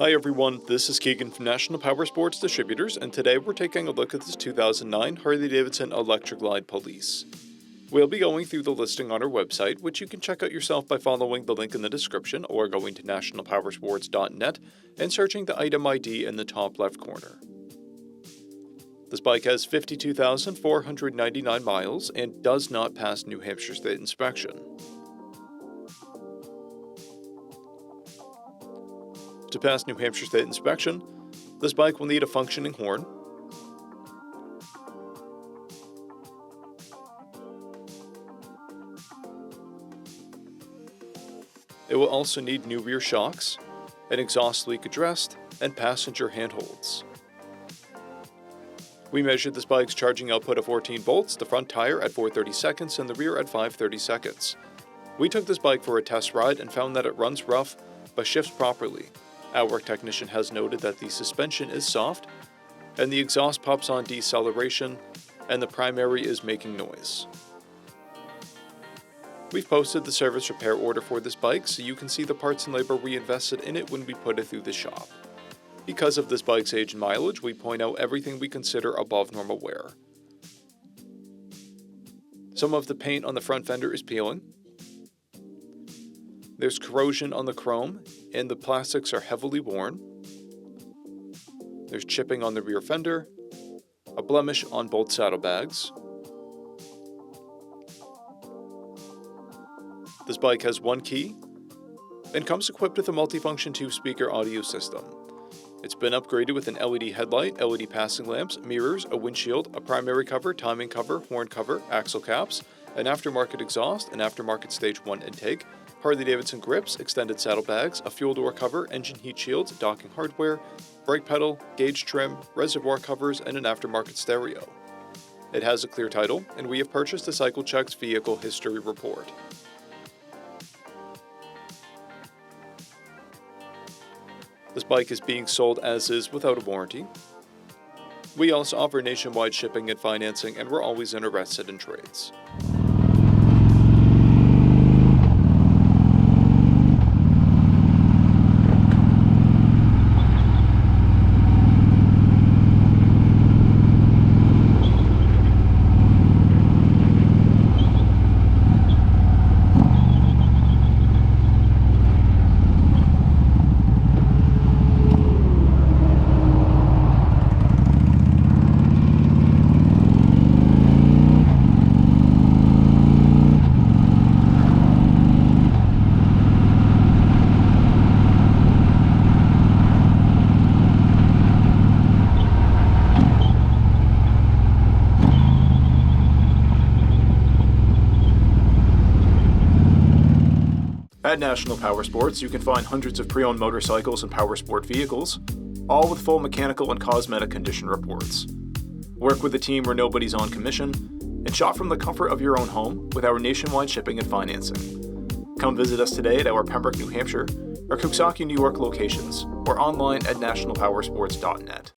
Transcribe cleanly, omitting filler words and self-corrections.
Hi everyone, this is Keegan from National Powersports Distributors, and today we're taking a look at this 2009 Harley Davidson Electra Glide Police. We'll be going through the listing on our website, which you can check out yourself by following the link in the description or going to nationalpowersports.net and searching the item ID in the top left corner. This bike has 52,499 miles and does not pass New Hampshire State inspection. To pass New Hampshire State inspection, this bike will need a functioning horn, it will also need new rear shocks, an exhaust leak addressed, and passenger handholds. We measured this bike's charging output of 14 volts, the front tire at 430 seconds and the rear at 530 seconds. We took this bike for a test ride and found that it runs rough, but shifts properly. Our work technician has noted that the suspension is soft, and the exhaust pops on deceleration, and the primary is making noise. We've posted the service repair order for this bike so you can see the parts and labor we invested in it when we put it through the shop. Because of this bike's age and mileage, we point out everything we consider above normal wear. Some of the paint on the front fender is peeling. There's corrosion on the chrome, and the plastics are heavily worn. There's chipping on the rear fender, a blemish on both saddlebags. This bike has one key, and comes equipped with a multifunction 2-speaker audio system. It's been upgraded with an LED headlight, LED passing lamps, mirrors, a windshield, a primary cover, timing cover, horn cover, axle caps, an aftermarket exhaust, an aftermarket Stage 1 intake, Harley Davidson grips, extended saddlebags, a fuel door cover, engine heat shields, docking hardware, brake pedal, gauge trim, reservoir covers, and an aftermarket stereo. It has a clear title, and we have purchased a CycleCheck's vehicle history report. This bike is being sold as is without a warranty. We also offer nationwide shipping and financing, and we're always interested in trades. At National Powersports, you can find hundreds of pre-owned motorcycles and powersport vehicles, all with full mechanical and cosmetic condition reports. Work with a team where nobody's on commission, and shop from the comfort of your own home with our nationwide shipping and financing. Come visit us today at our Pembroke, New Hampshire, or Coxsackie, New York locations, or online at nationalpowersports.net.